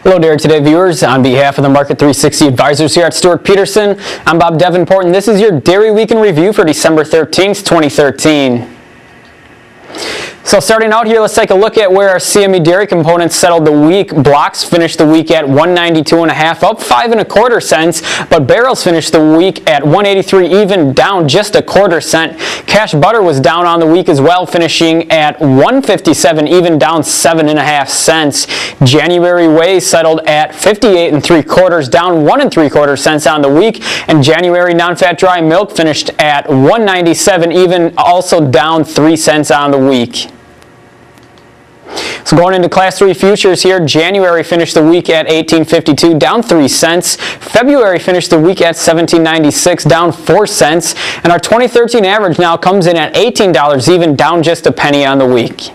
Hello there today, viewers. On behalf of the Market 360 advisors here at Stewart-Peterson, I'm Bob Devenport, and this is your Dairy Week in Review for December 13th, 2013. So starting out here, let's take a look at where our CME dairy components settled the week. Blocks finished the week at 192.5, up 5 1/4 cents, but barrels finished the week at 183 even, down just 1/4 cent. Cash butter was down on the week as well, finishing at 157 even, down 7 1/2 cents. January whey settled at 58 3/4, down 1 3/4 cents on the week, and January non-fat dry milk finished at 197 even, also down 3 cents on the week. So going into Class 3 futures here, January finished the week at 18.52, down 3 cents. February finished the week at 17.96, down 4 cents. And our 2013 average now comes in at $18 even, down just a penny on the week.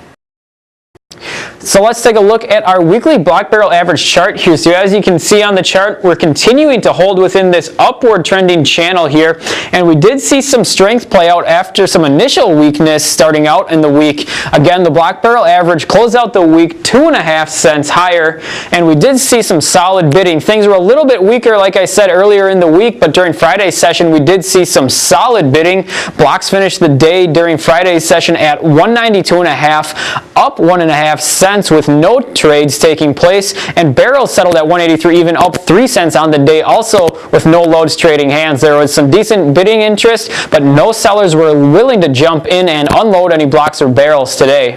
So let's take a look at our weekly block barrel average chart here. So as you can see on the chart, we're continuing to hold within this upward trending channel here, and we did see some strength play out after some initial weakness starting out in the week. Again, the block barrel average closed out the week 2 1/2 cents higher, and we did see some solid bidding. Things were a little bit weaker, like I said earlier in the week, but during Friday's session we did see some solid bidding. Blocks finished the day during Friday's session at 192.5, up 1 1/2 cents with no trades taking place, and barrels settled at 183 even, up 3 cents on the day, also with no loads trading hands. There was some decent bidding interest, but no sellers were willing to jump in and unload any blocks or barrels today.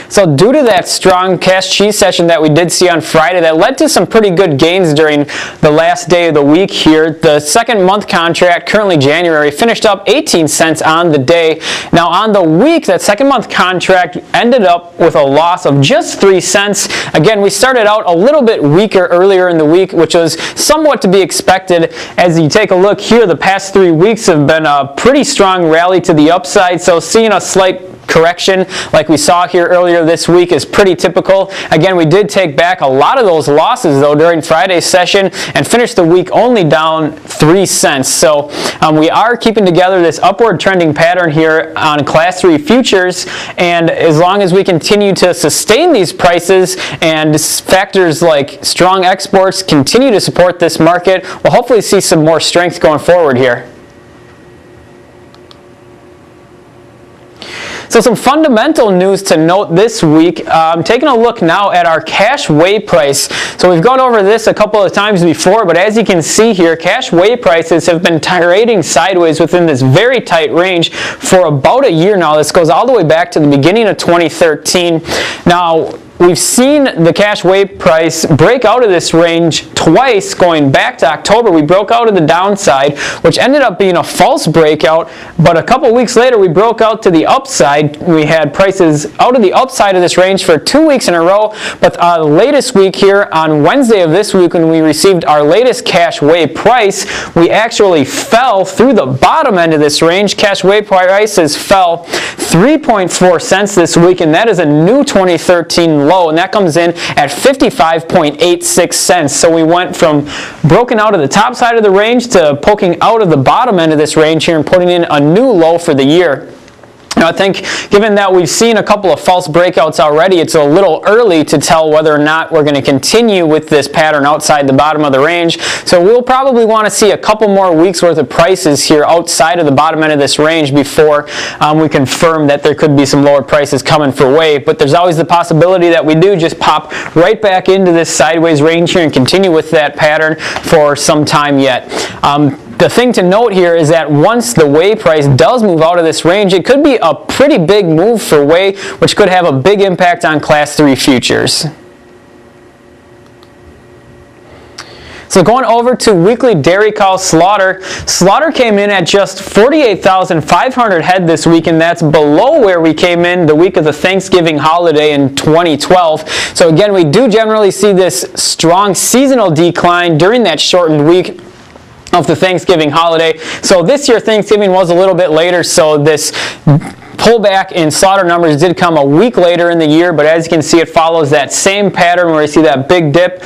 So due to that strong cash cheese session that we did see on Friday, that led to some pretty good gains during the last day of the week here. The second month contract, currently January, finished up 18 cents on the day. Now on the week, that second month contract ended up with a loss of just 3 cents. Again, we started out a little bit weaker earlier in the week, which was somewhat to be expected. As you take a look here, the past 3 weeks have been a pretty strong rally to the upside, so seeing a slight correction like we saw here earlier this week is pretty typical. Again, we did take back a lot of those losses though during Friday's session and finished the week only down 3 cents. So we are keeping together this upward trending pattern here on Class 3 futures, and as long as we continue to sustain these prices and factors like strong exports continue to support this market, we'll hopefully see some more strength going forward here. So some fundamental news to note this week. Taking a look now at our cash whey price. So we've gone over this a couple of times before, but as you can see here, cash whey prices have been trading sideways within this very tight range for about a year now. This goes all the way back to the beginning of 2013. Now, we've seen the cash whey price break out of this range twice going back to October. We broke out of the downside, which ended up being a false breakout, but a couple weeks later we broke out to the upside. We had prices out of the upside of this range for 2 weeks in a row, but the latest week here on Wednesday of this week, when we received our latest cash whey price, we actually fell through the bottom end of this range. Cash whey prices fell 3.4 cents this week, and that is a new 2013 low, and that comes in at 55.86 cents. So we went from broken out of the top side of the range to poking out of the bottom end of this range here and putting in a new low for the year. Now, I think given that we've seen a couple of false breakouts already, it's a little early to tell whether or not we're going to continue with this pattern outside the bottom of the range. So we'll probably want to see a couple more weeks worth of prices here outside of the bottom end of this range before we confirm that there could be some lower prices coming for whey. But there's always the possibility that we do just pop right back into this sideways range here and continue with that pattern for some time yet. The thing to note here is that once the whey price does move out of this range, it could be a pretty big move for whey, which could have a big impact on Class 3 futures. So going over to weekly dairy cow slaughter, slaughter came in at just 48,500 head this week, and that's below where we came in the week of the Thanksgiving holiday in 2012. So again, we do generally see this strong seasonal decline during that shortened week of the Thanksgiving holiday. So this year Thanksgiving was a little bit later, so this pullback in slaughter numbers did come a week later in the year, but as you can see, it follows that same pattern where you see that big dip.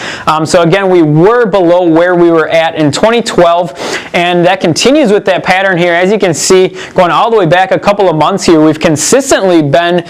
So again, we were below where we were at in 2012, and that continues with that pattern here. As you can see, going all the way back a couple of months here, we've consistently been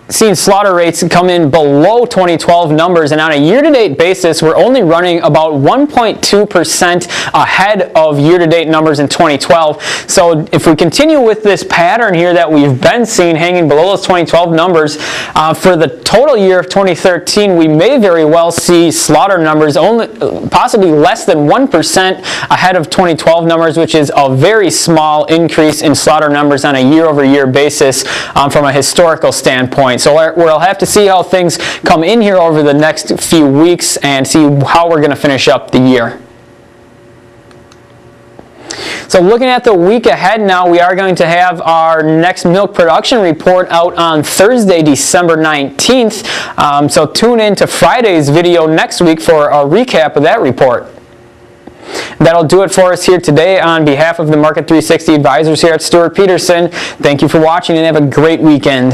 seen slaughter rates come in below 2012 numbers, and on a year-to-date basis, we're only running about 1.2% ahead of year-to-date numbers in 2012. So if we continue with this pattern here that we've been seeing hanging below those 2012 numbers, for the total year of 2013, we may very well see slaughter numbers only possibly less than 1% ahead of 2012 numbers, which is a very small increase in slaughter numbers on a year-over-year basis from a historical standpoint. So we'll have to see how things come in here over the next few weeks and see how we're going to finish up the year. So looking at the week ahead now, we are going to have our next milk production report out on Thursday, December 19th. So tune in to Friday's video next week for a recap of that report. That'll do it for us here today. On behalf of the Market 360 advisors here at Stewart-Peterson, thank you for watching and have a great weekend.